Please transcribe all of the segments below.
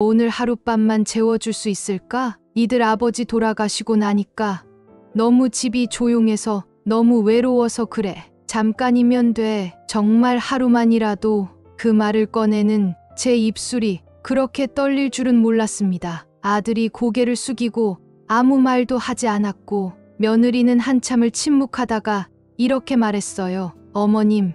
오늘 하룻밤만 재워줄 수 있을까? 이들 아버지 돌아가시고 나니까 너무 집이 조용해서 너무 외로워서 그래. 잠깐이면 돼. 정말 하루만이라도. 그 말을 꺼내는 제 입술이 그렇게 떨릴 줄은 몰랐습니다. 아들이 고개를 숙이고 아무 말도 하지 않았고 며느리는 한참을 침묵하다가 이렇게 말했어요. 어머님,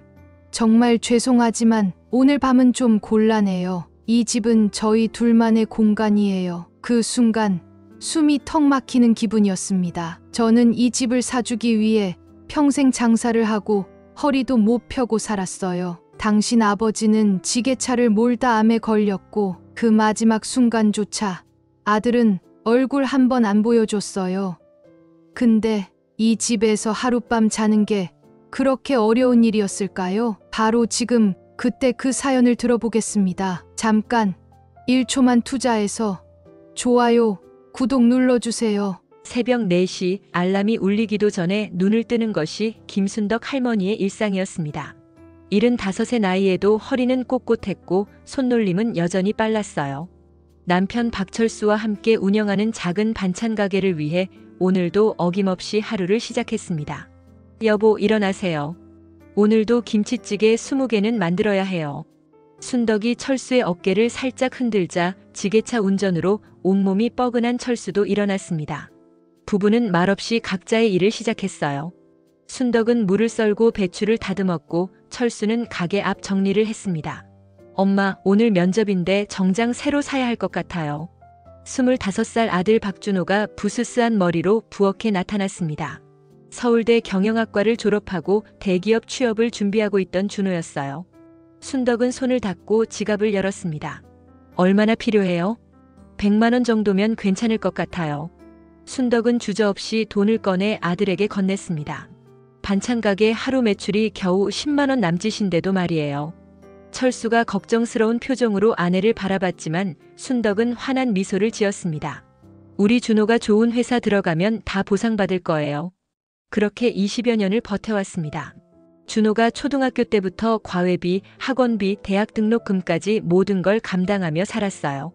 정말 죄송하지만 오늘 밤은 좀 곤란해요. 이 집은 저희 둘만의 공간이에요. 그 순간 숨이 턱 막히는 기분이었습니다. 저는 이 집을 사주기 위해 평생 장사를 하고 허리도 못 펴고 살았어요. 당신 아버지는 지게차를 몰다 암에 걸렸고 그 마지막 순간조차 아들은 얼굴 한 번 안 보여줬어요. 근데 이 집에서 하룻밤 자는 게 그렇게 어려운 일이었을까요? 바로 지금 그때 그 사연을 들어보겠습니다. 잠깐 1초만 투자해서 좋아요, 구독 눌러주세요. 새벽 4시 알람이 울리기도 전에 눈을 뜨는 것이 김순덕 할머니의 일상이었습니다. 75의 나이에도 허리는 꼿꼿했고 손놀림은 여전히 빨랐어요. 남편 박철수와 함께 운영하는 작은 반찬 가게를 위해 오늘도 어김없이 하루를 시작했습니다. 여보, 일어나세요. 오늘도 김치찌개 20개는 만들어야 해요. 순덕이 철수의 어깨를 살짝 흔들자 지게차 운전으로 온몸이 뻐근한 철수도 일어났습니다. 부부는 말없이 각자의 일을 시작했어요. 순덕은 물을 썰고 배추를 다듬었고 철수는 가게 앞 정리를 했습니다. 엄마, 오늘 면접인데 정장 새로 사야 할 것 같아요. 25살 아들 박준호가 부스스한 머리로 부엌에 나타났습니다. 서울대 경영학과를 졸업하고 대기업 취업을 준비하고 있던 준호였어요. 순덕은 손을 닦고 지갑을 열었습니다. 얼마나 필요해요? 100만 원 정도면 괜찮을 것 같아요. 순덕은 주저없이 돈을 꺼내 아들에게 건넸습니다. 반찬 가게 하루 매출이 겨우 10만 원 남짓인데도 말이에요. 철수가 걱정스러운 표정으로 아내를 바라봤지만 순덕은 환한 미소를 지었습니다. 우리 준호가 좋은 회사 들어가면 다 보상받을 거예요. 그렇게 20여 년을 버텨왔습니다. 준호가 초등학교 때부터 과외비, 학원비, 대학 등록금까지 모든 걸 감당하며 살았어요.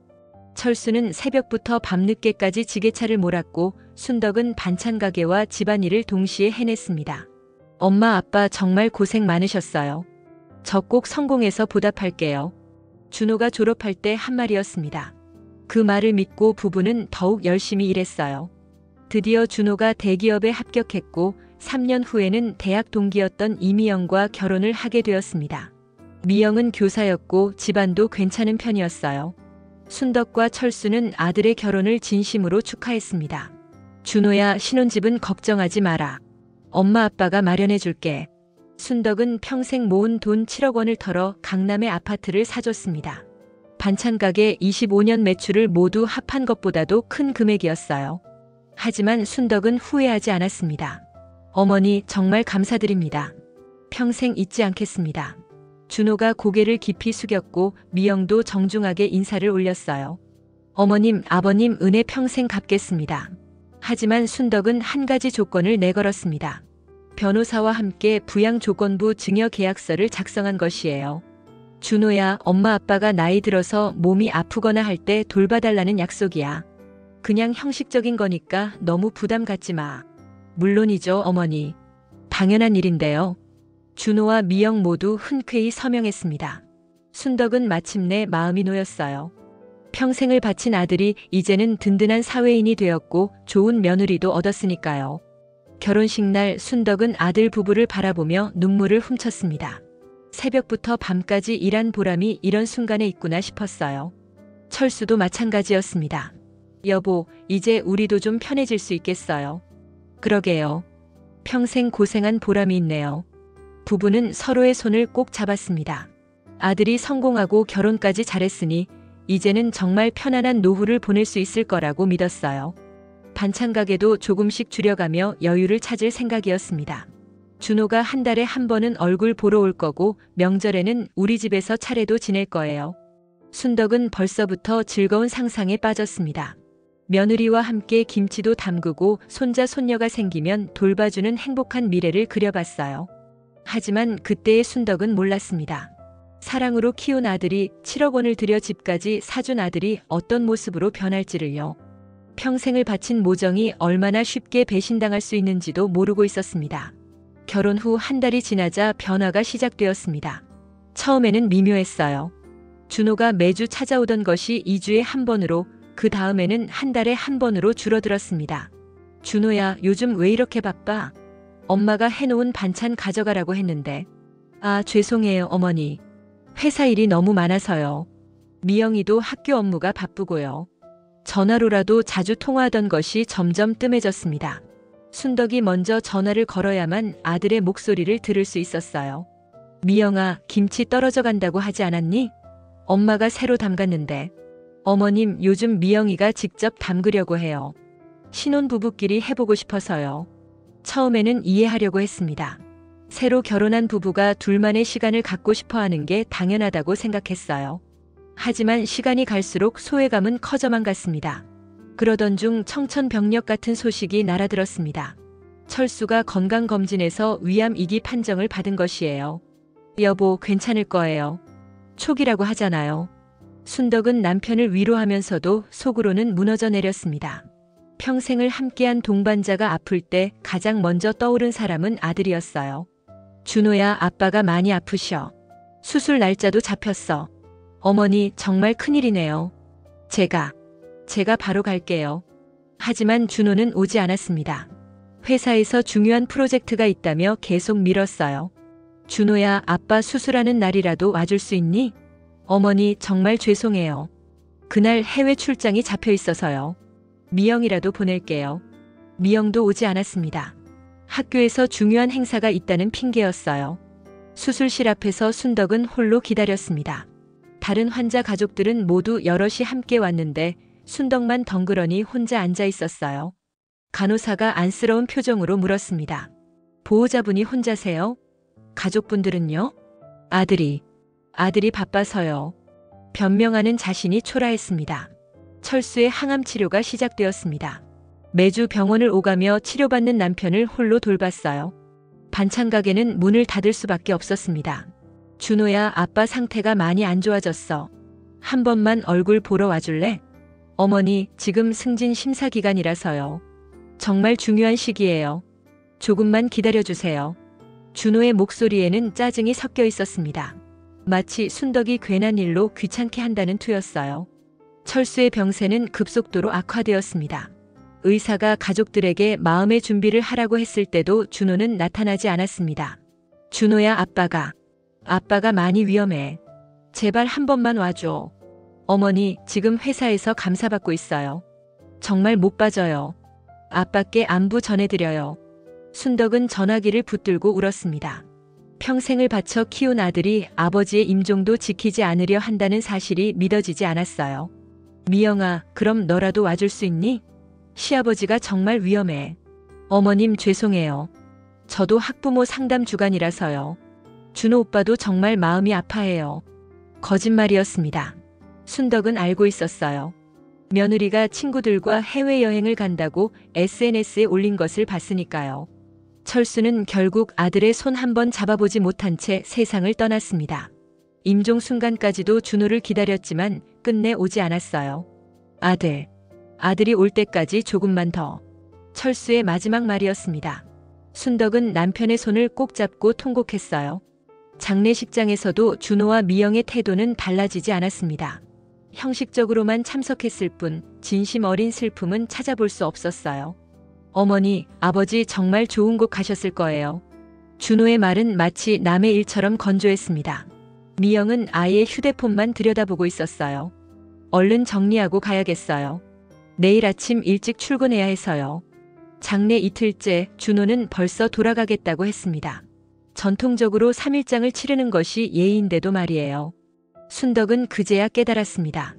철수는 새벽부터 밤늦게까지 지게차를 몰았고 순덕은 반찬 가게와 집안일을 동시에 해냈습니다. 엄마, 아빠 정말 고생 많으셨어요. 저 꼭 성공해서 보답할게요. 준호가 졸업할 때 한 말이었습니다. 그 말을 믿고 부부는 더욱 열심히 일했어요. 드디어 준호가 대기업에 합격했고 3년 후에는 대학 동기였던 이미영과 결혼을 하게 되었습니다. 미영은 교사였고 집안도 괜찮은 편이었어요. 순덕과 철수는 아들의 결혼을 진심으로 축하했습니다. 준호야, 신혼집은 걱정하지 마라. 엄마 아빠가 마련해 줄게. 순덕은 평생 모은 돈 7억 원을 털어 강남의 아파트를 사줬습니다. 반찬 가게 25년 매출을 모두 합한 것보다도 큰 금액이었어요. 하지만 순덕은 후회하지 않았습니다. 어머니, 정말 감사드립니다. 평생 잊지 않겠습니다. 준호가 고개를 깊이 숙였고 미영도 정중하게 인사를 올렸어요. 어머님, 아버님 은혜 평생 갚겠습니다. 하지만 순덕은 한 가지 조건을 내걸었습니다. 변호사와 함께 부양조건부 증여계약서를 작성한 것이에요. 준호야, 엄마 아빠가 나이 들어서 몸이 아프거나 할 때 돌봐달라는 약속이야. 그냥 형식적인 거니까 너무 부담 갖지 마. 물론이죠, 어머니. 당연한 일인데요. 준호와 미영 모두 흔쾌히 서명했습니다. 순덕은 마침내 마음이 놓였어요. 평생을 바친 아들이 이제는 든든한 사회인이 되었고 좋은 며느리도 얻었으니까요. 결혼식 날 순덕은 아들 부부를 바라보며 눈물을 훔쳤습니다. 새벽부터 밤까지 일한 보람이 이런 순간에 있구나 싶었어요. 철수도 마찬가지였습니다. 여보, 이제 우리도 좀 편해질 수 있겠어요. 그러게요. 평생 고생한 보람이 있네요. 부부는 서로의 손을 꼭 잡았습니다. 아들이 성공하고 결혼까지 잘했으니 이제는 정말 편안한 노후를 보낼 수 있을 거라고 믿었어요. 반찬 가게도 조금씩 줄여가며 여유를 찾을 생각이었습니다. 준호가 한 달에 한 번은 얼굴 보러 올 거고 명절에는 우리 집에서 차례도 지낼 거예요. 순덕은 벌써부터 즐거운 상상에 빠졌습니다. 며느리와 함께 김치도 담그고 손자 손녀가 생기면 돌봐주는 행복한 미래를 그려봤어요. 하지만 그때의 순덕은 몰랐습니다. 사랑으로 키운 아들이 7억 원을 들여 집까지 사준 아들이 어떤 모습으로 변할지를요. 평생을 바친 모정이 얼마나 쉽게 배신당할 수 있는지도 모르고 있었습니다. 결혼 후 한 달이 지나자 변화가 시작되었습니다. 처음에는 미묘했어요. 준호가 매주 찾아오던 것이 2주에 한 번으로, 그 다음에는 한 달에 한 번으로 줄어들었습니다. 준호야, 요즘 왜 이렇게 바빠? 엄마가 해놓은 반찬 가져가라고 했는데. 아, 죄송해요, 어머니. 회사 일이 너무 많아서요. 미영이도 학교 업무가 바쁘고요. 전화로라도 자주 통화하던 것이 점점 뜸해졌습니다. 순덕이 먼저 전화를 걸어야만 아들의 목소리를 들을 수 있었어요. 미영아, 김치 떨어져 간다고 하지 않았니? 엄마가 새로 담갔는데. 어머님, 요즘 미영이가 직접 담그려고 해요. 신혼부부끼리 해보고 싶어서요. 처음에는 이해하려고 했습니다. 새로 결혼한 부부가 둘만의 시간을 갖고 싶어 하는 게 당연하다고 생각했어요. 하지만 시간이 갈수록 소외감은 커져만 갔습니다. 그러던 중 청천벽력 같은 소식이 날아들었습니다. 철수가 건강검진에서 위암 2기 판정을 받은 것이에요. 여보, 괜찮을 거예요. 초기라고 하잖아요. 순덕은 남편을 위로하면서도 속으로는 무너져 내렸습니다. 평생을 함께한 동반자가 아플 때 가장 먼저 떠오른 사람은 아들이었어요. 준호야, 아빠가 많이 아프셔. 수술 날짜도 잡혔어. 어머니, 정말 큰일이네요. 제가 바로 갈게요. 하지만 준호는 오지 않았습니다. 회사에서 중요한 프로젝트가 있다며 계속 미뤘어요. 준호야, 아빠 수술하는 날이라도 와줄 수 있니? 어머니, 정말 죄송해요. 그날 해외 출장이 잡혀 있어서요. 미영이라도 보낼게요. 미영도 오지 않았습니다. 학교에서 중요한 행사가 있다는 핑계였어요. 수술실 앞에서 순덕은 홀로 기다렸습니다. 다른 환자 가족들은 모두 여럿이 함께 왔는데 순덕만 덩그러니 혼자 앉아 있었어요. 간호사가 안쓰러운 표정으로 물었습니다. 보호자분이 혼자세요? 가족분들은요? 아들이 바빠서요. 변명하는 자신이 초라했습니다. 철수의 항암 치료가 시작되었습니다. 매주 병원을 오가며 치료받는 남편을 홀로 돌봤어요. 반찬 가게는 문을 닫을 수밖에 없었습니다. 준호야, 아빠 상태가 많이 안 좋아졌어. 한 번만 얼굴 보러 와줄래? 어머니, 지금 승진 심사 기간이라서요. 정말 중요한 시기예요. 조금만 기다려주세요. 준호의 목소리에는 짜증이 섞여 있었습니다. 마치 순덕이 괜한 일로 귀찮게 한다는 투였어요. 철수의 병세는 급속도로 악화되었습니다. 의사가 가족들에게 마음의 준비를 하라고 했을 때도 준호는 나타나지 않았습니다. 준호야, 아빠가 많이 위험해. 제발 한 번만 와줘. 어머니, 지금 회사에서 감사받고 있어요. 정말 못 빠져요. 아빠께 안부 전해드려요. 순덕은 전화기를 붙들고 울었습니다. 평생을 바쳐 키운 아들이 아버지의 임종도 지키지 않으려 한다는 사실이 믿어지지 않았어요. 미영아, 그럼 너라도 와줄 수 있니? 시아버지가 정말 위험해. 어머님, 죄송해요. 저도 학부모 상담 주간이라서요. 준호 오빠도 정말 마음이 아파해요. 거짓말이었습니다. 순덕은 알고 있었어요. 며느리가 친구들과 해외여행을 간다고 SNS에 올린 것을 봤으니까요. 철수는 결국 아들의 손 한 번 잡아보지 못한 채 세상을 떠났습니다. 임종 순간까지도 준호를 기다렸지만 끝내 오지 않았어요. 아들이 올 때까지 조금만 더. 철수의 마지막 말이었습니다. 순덕은 남편의 손을 꼭 잡고 통곡했어요. 장례식장에서도 준호와 미영의 태도는 달라지지 않았습니다. 형식적으로만 참석했을 뿐 진심 어린 슬픔은 찾아볼 수 없었어요. 어머니, 아버지 정말 좋은 곳 가셨을 거예요. 준호의 말은 마치 남의 일처럼 건조했습니다. 미영은 아이의 휴대폰만 들여다보고 있었어요. 얼른 정리하고 가야겠어요. 내일 아침 일찍 출근해야 해서요. 장례 이틀째 준호는 벌써 돌아가겠다고 했습니다. 전통적으로 3일장을 치르는 것이 예의인데도 말이에요. 순덕은 그제야 깨달았습니다.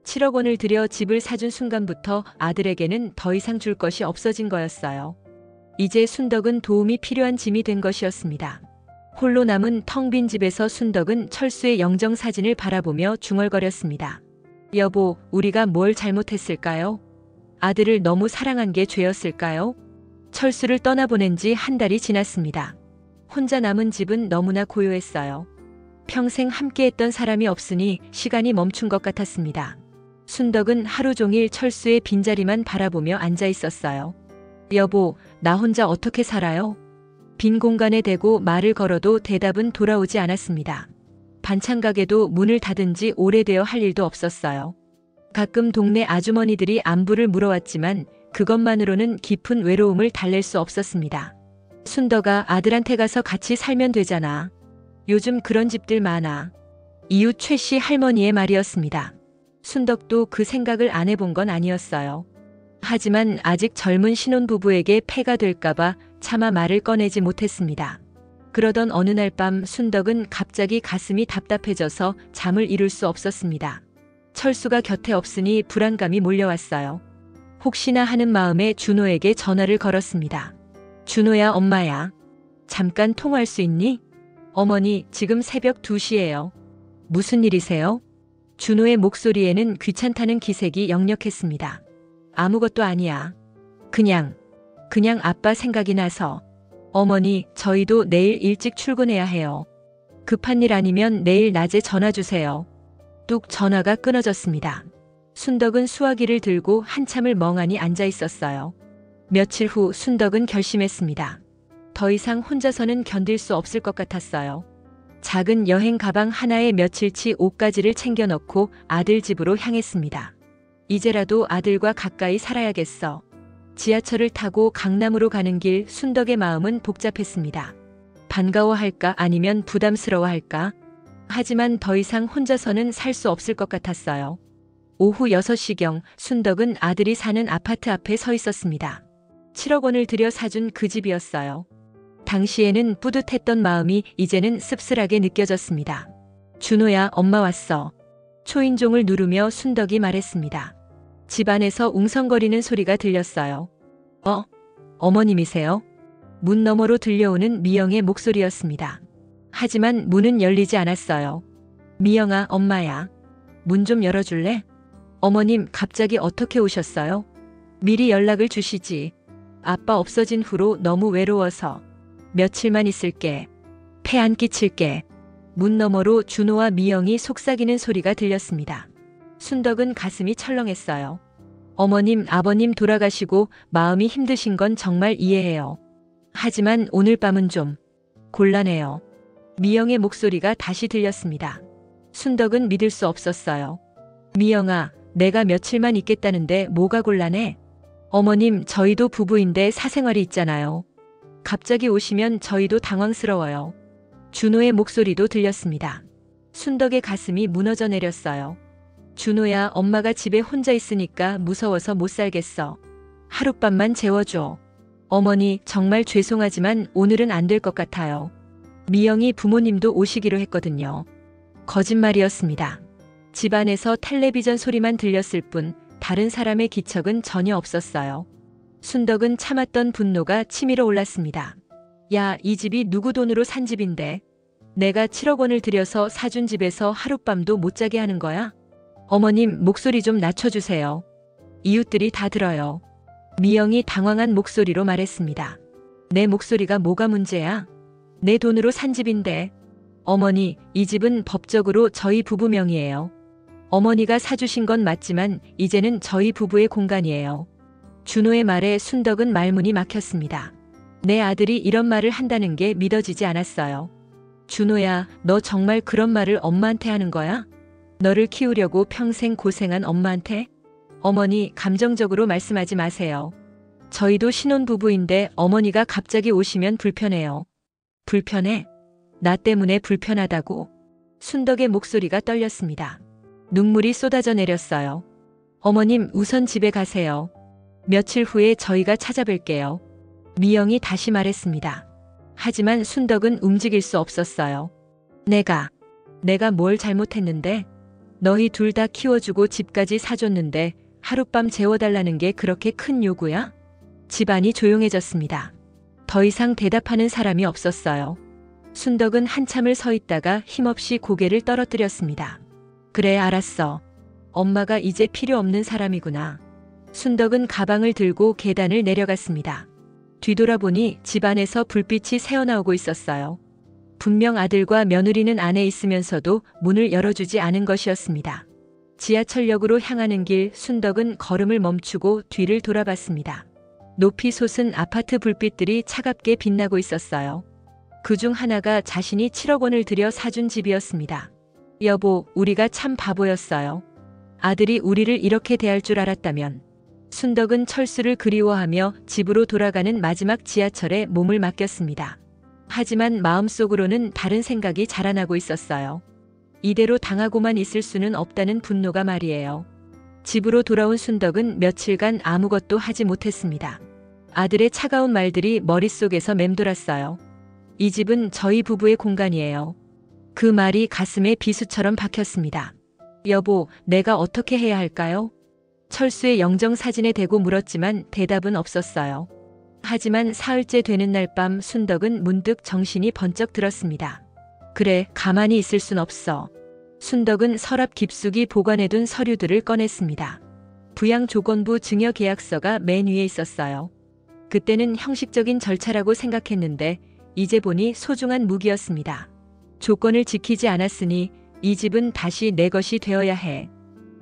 7억 원을 들여 집을 사준 순간부터 아들에게는 더 이상 줄 것이 없어진 거였어요. 이제 순덕은 도움이 필요한 짐이 된 것이었습니다. 홀로 남은 텅 빈 집에서 순덕은 철수의 영정사진을 바라보며 중얼거렸습니다. 여보, 우리가 뭘 잘못했을까요? 아들을 너무 사랑한 게 죄였을까요? 철수를 떠나보낸 지 한 달이 지났습니다. 혼자 남은 집은 너무나 고요했어요. 평생 함께했던 사람이 없으니 시간이 멈춘 것 같았습니다. 순덕은 하루 종일 철수의 빈자리만 바라보며 앉아 있었어요. 여보, 나 혼자 어떻게 살아요? 빈 공간에 대고 말을 걸어도 대답은 돌아오지 않았습니다. 반찬 가게도 문을 닫은 지 오래되어 할 일도 없었어요. 가끔 동네 아주머니들이 안부를 물어왔지만 그것만으로는 깊은 외로움을 달랠 수 없었습니다. 순덕아, 아들한테 가서 같이 살면 되잖아. 요즘 그런 집들 많아. 이웃 최 씨 할머니의 말이었습니다. 순덕도 그 생각을 안 해본 건 아니었어요. 하지만 아직 젊은 신혼부부에게 폐가 될까봐 차마 말을 꺼내지 못했습니다. 그러던 어느 날 밤 순덕은 갑자기 가슴이 답답해져서 잠을 이룰 수 없었습니다. 철수가 곁에 없으니 불안감이 몰려왔어요. 혹시나 하는 마음에 준호에게 전화를 걸었습니다. 준호야, 엄마야. 잠깐 통화할 수 있니? 어머니, 지금 새벽 2시예요. 무슨 일이세요? 준호의 목소리에는 귀찮다는 기색이 역력했습니다. 아무것도 아니야. 그냥 아빠 생각이 나서. 어머니, 저희도 내일 일찍 출근해야 해요. 급한 일 아니면 내일 낮에 전화 주세요. 뚝 전화가 끊어졌습니다. 순덕은 수화기를 들고 한참을 멍하니 앉아 있었어요. 며칠 후 순덕은 결심했습니다. 더 이상 혼자서는 견딜 수 없을 것 같았어요. 작은 여행 가방 하나에 며칠치 옷가지를 챙겨 넣고 아들 집으로 향했습니다. 이제라도 아들과 가까이 살아야겠어. 지하철을 타고 강남으로 가는 길 순덕의 마음은 복잡했습니다. 반가워할까 아니면 부담스러워할까? 하지만 더 이상 혼자서는 살 수 없을 것 같았어요. 오후 6시경 순덕은 아들이 사는 아파트 앞에 서 있었습니다. 7억 원을 들여 사준 그 집이었어요. 당시에는 뿌듯했던 마음이 이제는 씁쓸하게 느껴졌습니다. 준호야, 엄마 왔어. 초인종을 누르며 순덕이 말했습니다. 집 안에서 웅성거리는 소리가 들렸어요. 어머님이세요? 문 너머로 들려오는 미영의 목소리였습니다. 하지만 문은 열리지 않았어요. 미영아, 엄마야. 문 좀 열어줄래? 어머님, 갑자기 어떻게 오셨어요? 미리 연락을 주시지. 아빠 없어진 후로 너무 외로워서. 며칠만 있을게. 폐 안 끼칠게. 문 너머로 준호와 미영이 속삭이는 소리가 들렸습니다. 순덕은 가슴이 철렁했어요. 어머님, 아버님 돌아가시고 마음이 힘드신 건 정말 이해해요. 하지만 오늘 밤은 좀 곤란해요. 미영의 목소리가 다시 들렸습니다. 순덕은 믿을 수 없었어요. 미영아, 내가 며칠만 있겠다는데 뭐가 곤란해? 어머님, 저희도 부부인데 사생활이 있잖아요. 갑자기 오시면 저희도 당황스러워요. 준호의 목소리도 들렸습니다. 순덕의 가슴이 무너져 내렸어요. 준호야, 엄마가 집에 혼자 있으니까 무서워서 못 살겠어. 하룻밤만 재워줘. 어머니, 정말 죄송하지만 오늘은 안 될 것 같아요. 미영이 부모님도 오시기로 했거든요. 거짓말이었습니다. 집안에서 텔레비전 소리만 들렸을 뿐 다른 사람의 기척은 전혀 없었어요. 순덕은 참았던 분노가 치밀어 올랐습니다. 야, 이 집이 누구 돈으로 산 집인데 내가 7억 원을 들여서 사준 집에서 하룻밤도 못 자게 하는 거야? 어머님, 목소리 좀 낮춰주세요. 이웃들이 다 들어요. 미영이 당황한 목소리로 말했습니다. 내 목소리가 뭐가 문제야? 내 돈으로 산 집인데. 어머니, 이 집은 법적으로 저희 부부 명의예요. 어머니가 사주신 건 맞지만 이제는 저희 부부의 공간이에요. 준호의 말에 순덕은 말문이 막혔습니다. 내 아들이 이런 말을 한다는 게 믿어지지 않았어요. 준호야, 너 정말 그런 말을 엄마한테 하는 거야? 너를 키우려고 평생 고생한 엄마한테? 어머니, 감정적으로 말씀하지 마세요. 저희도 신혼부부인데 어머니가 갑자기 오시면 불편해요. 불편해? 나 때문에 불편하다고? 순덕의 목소리가 떨렸습니다. 눈물이 쏟아져 내렸어요. 어머님, 우선 집에 가세요. 며칠 후에 저희가 찾아뵐게요. 미영이 다시 말했습니다. 하지만 순덕은 움직일 수 없었어요. 내가 뭘 잘못했는데? 너희 둘 다 키워주고 집까지 사줬는데 하룻밤 재워달라는 게 그렇게 큰 요구야? 집안이 조용해졌습니다. 더 이상 대답하는 사람이 없었어요. 순덕은 한참을 서 있다가 힘없이 고개를 떨어뜨렸습니다. 그래, 알았어. 엄마가 이제 필요 없는 사람이구나. 순덕은 가방을 들고 계단을 내려갔습니다. 뒤돌아보니 집 안에서 불빛이 새어나오고 있었어요. 분명 아들과 며느리는 안에 있으면서도 문을 열어주지 않은 것이었습니다. 지하철역으로 향하는 길 순덕은 걸음을 멈추고 뒤를 돌아봤습니다. 높이 솟은 아파트 불빛들이 차갑게 빛나고 있었어요. 그중 하나가 자신이 7억 원을 들여 사준 집이었습니다. 여보, 우리가 참 바보였어요. 아들이 우리를 이렇게 대할 줄 알았다면. 순덕은 철수를 그리워하며 집으로 돌아가는 마지막 지하철에 몸을 맡겼습니다. 하지만 마음속으로는 다른 생각이 자라나고 있었어요. 이대로 당하고만 있을 수는 없다는 분노가 말이에요. 집으로 돌아온 순덕은 며칠간 아무것도 하지 못했습니다. 아들의 차가운 말들이 머릿속에서 맴돌았어요. 이 집은 저희 부부의 공간이에요. 그 말이 가슴에 비수처럼 박혔습니다. 여보, 내가 어떻게 해야 할까요? 철수의 영정사진에 대고 물었지만 대답은 없었어요. 하지만 사흘째 되는 날 밤 순덕은 문득 정신이 번쩍 들었습니다. 그래, 가만히 있을 순 없어. 순덕은 서랍 깊숙이 보관해둔 서류들을 꺼냈습니다. 부양조건부 증여계약서가 맨 위에 있었어요. 그때는 형식적인 절차라고 생각했는데 이제 보니 소중한 무기였습니다. 조건을 지키지 않았으니 이 집은 다시 내 것이 되어야 해.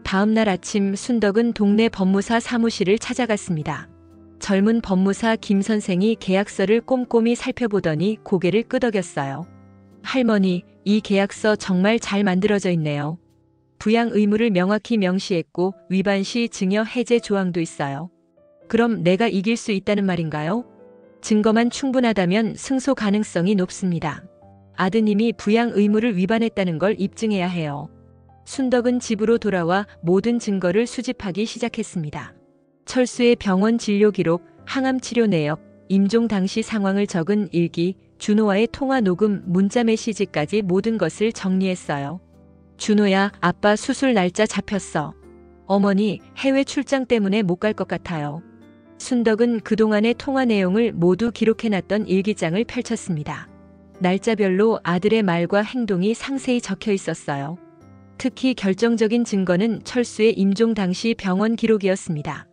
다음 날 아침 순덕은 동네 법무사 사무실을 찾아갔습니다. 젊은 법무사 김 선생이 계약서를 꼼꼼히 살펴보더니 고개를 끄덕였어요. 할머니, 이 계약서 정말 잘 만들어져 있네요. 부양 의무를 명확히 명시했고 위반 시 증여 해제 조항도 있어요. 그럼 내가 이길 수 있다는 말인가요? 증거만 충분하다면 승소 가능성이 높습니다. 아드님이 부양 의무를 위반했다는 걸 입증해야 해요. 순덕은 집으로 돌아와 모든 증거를 수집하기 시작했습니다. 철수의 병원 진료 기록, 항암 치료 내역, 임종 당시 상황을 적은 일기, 준호와의 통화 녹음, 문자 메시지까지 모든 것을 정리했어요. 준호야, 아빠 수술 날짜 잡혔어. 어머니, 해외 출장 때문에 못 갈 것 같아요. 순덕은 그동안의 통화 내용을 모두 기록해놨던 일기장을 펼쳤습니다. 날짜별로 아들의 말과 행동이 상세히 적혀 있었어요. 특히 결정적인 증거는 철수의 임종 당시 병원 기록이었습니다.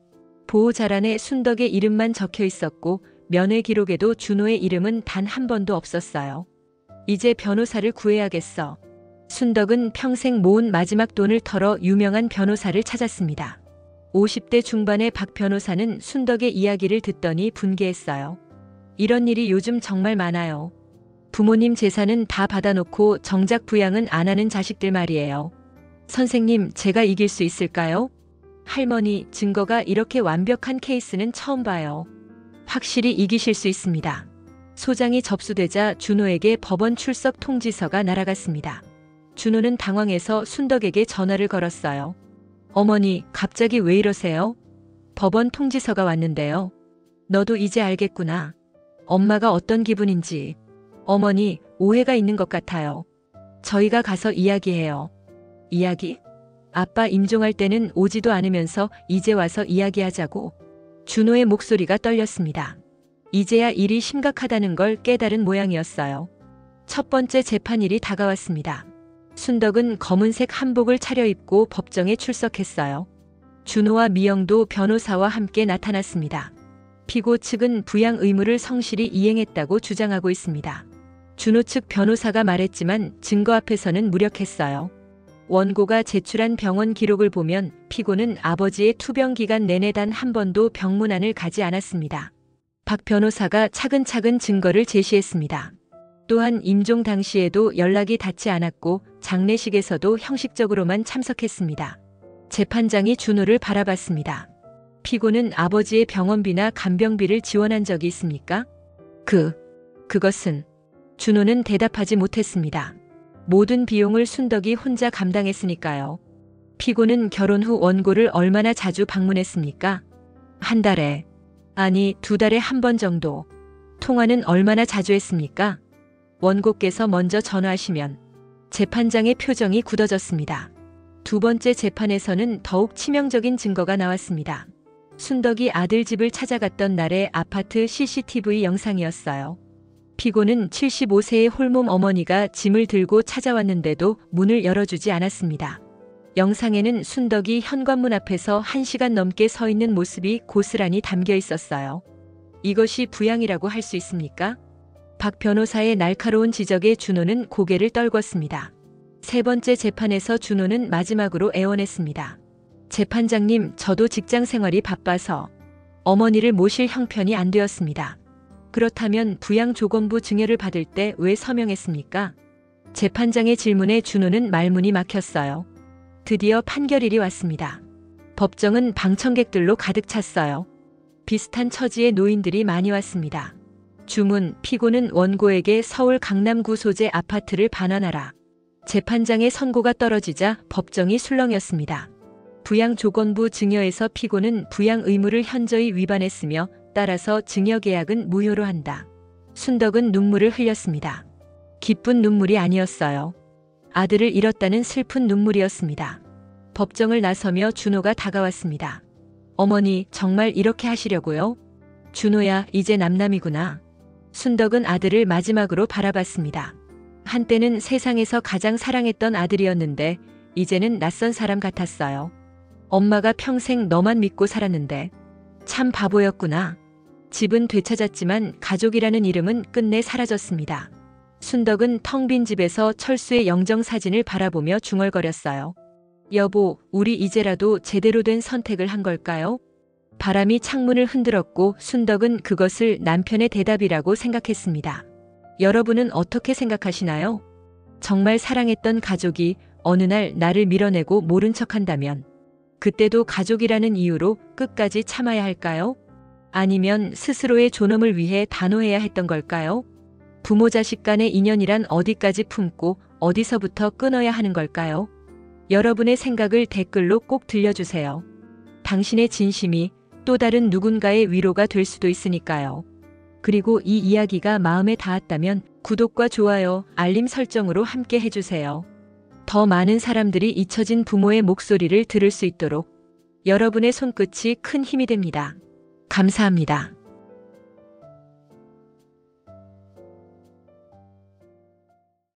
보호자란에 순덕의 이름만 적혀 있었고 면회 기록에도 준호의 이름은 단 한 번도 없었어요. 이제 변호사를 구해야겠어. 순덕은 평생 모은 마지막 돈을 털어 유명한 변호사를 찾았습니다. 50대 중반의 박 변호사는 순덕의 이야기를 듣더니 분개했어요. 이런 일이 요즘 정말 많아요. 부모님 재산은 다 받아놓고 정작 부양은 안 하는 자식들 말이에요. 선생님, 제가 이길 수 있을까요? 할머니, 증거가 이렇게 완벽한 케이스는 처음 봐요. 확실히 이기실 수 있습니다. 소장이 접수되자 준호에게 법원 출석 통지서가 날아갔습니다. 준호는 당황해서 순덕에게 전화를 걸었어요. 어머니, 갑자기 왜 이러세요? 법원 통지서가 왔는데요. 너도 이제 알겠구나. 엄마가 어떤 기분인지. 어머니, 오해가 있는 것 같아요. 저희가 가서 이야기해요. 이야기? 아빠 임종할 때는 오지도 않으면서 이제 와서 이야기하자고. 준호의 목소리가 떨렸습니다. 이제야 일이 심각하다는 걸 깨달은 모양이었어요. 첫 번째 재판일이 다가왔습니다. 순덕은 검은색 한복을 차려입고 법정에 출석했어요. 준호와 미영도 변호사와 함께 나타났습니다. 피고 측은 부양 의무를 성실히 이행했다고 주장하고 있습니다. 준호 측 변호사가 말했지만 증거 앞에서는 무력했어요. 원고가 제출한 병원 기록을 보면 피고는 아버지의 투병 기간 내내 단 한 번도 병문안을 가지 않았습니다. 박 변호사가 차근차근 증거를 제시했습니다. 또한 임종 당시에도 연락이 닿지 않았고 장례식에서도 형식적으로만 참석했습니다. 재판장이 준호를 바라봤습니다. 피고는 아버지의 병원비나 간병비를 지원한 적이 있습니까? 그것은. 준호는 대답하지 못했습니다. 모든 비용을 순덕이 혼자 감당했으니까요. 피고는 결혼 후 원고를 얼마나 자주 방문했습니까? 한 달에. 아니, 2달에 한 번 정도. 통화는 얼마나 자주 했습니까? 원고께서 먼저 전화하시면. 재판장의 표정이 굳어졌습니다. 두 번째 재판에서는 더욱 치명적인 증거가 나왔습니다. 순덕이 아들 집을 찾아갔던 날의 아파트 CCTV 영상이었어요. 피고는 75세의 홀몸 어머니가 짐을 들고 찾아왔는데도 문을 열어주지 않았습니다. 영상에는 순덕이 현관문 앞에서 1시간 넘게 서 있는 모습이 고스란히 담겨 있었어요. 이것이 부양이라고 할 수 있습니까? 박 변호사의 날카로운 지적에 준호는 고개를 떨궜습니다. 세 번째 재판에서 준호는 마지막으로 애원했습니다. 재판장님, 저도 직장 생활이 바빠서 어머니를 모실 형편이 안 되었습니다. 그렇다면 부양조건부 증여를 받을 때 왜 서명했습니까? 재판장의 질문에 준호는 말문이 막혔어요. 드디어 판결일이 왔습니다. 법정은 방청객들로 가득 찼어요. 비슷한 처지의 노인들이 많이 왔습니다. 주문, 피고는 원고에게 서울 강남구 소재 아파트를 반환하라. 재판장의 선고가 떨어지자 법정이 술렁였습니다. 부양조건부 증여에서 피고는 부양 의무를 현저히 위반했으며 따라서 증여계약은 무효로 한다. 순덕은 눈물을 흘렸습니다. 기쁜 눈물이 아니었어요. 아들을 잃었다는 슬픈 눈물이었습니다. 법정을 나서며 준호가 다가왔습니다. 어머니, 정말 이렇게 하시려고요? 준호야, 이제 남남이구나. 순덕은 아들을 마지막으로 바라봤습니다. 한때는 세상에서 가장 사랑했던 아들이었는데 이제는 낯선 사람 같았어요. 엄마가 평생 너만 믿고 살았는데 참 바보였구나. 집은 되찾았지만 가족이라는 이름은 끝내 사라졌습니다. 순덕은 텅 빈 집에서 철수의 영정사진을 바라보며 중얼거렸어요. 여보, 우리 이제라도 제대로 된 선택을 한 걸까요? 바람이 창문을 흔들었고 순덕은 그것을 남편의 대답이라고 생각했습니다. 여러분은 어떻게 생각하시나요? 정말 사랑했던 가족이 어느 날 나를 밀어내고 모른 척한다면 그때도 가족이라는 이유로 끝까지 참아야 할까요? 아니면 스스로의 존엄을 위해 단호해야 했던 걸까요? 부모 자식 간의 인연이란 어디까지 품고 어디서부터 끊어야 하는 걸까요? 여러분의 생각을 댓글로 꼭 들려주세요. 당신의 진심이 또 다른 누군가의 위로가 될 수도 있으니까요. 그리고 이 이야기가 마음에 닿았다면 구독과 좋아요, 알림 설정으로 함께 해주세요. 더 많은 사람들이 잊혀진 부모의 목소리를 들을 수 있도록 여러분의 손끝이 큰 힘이 됩니다. 감사합니다.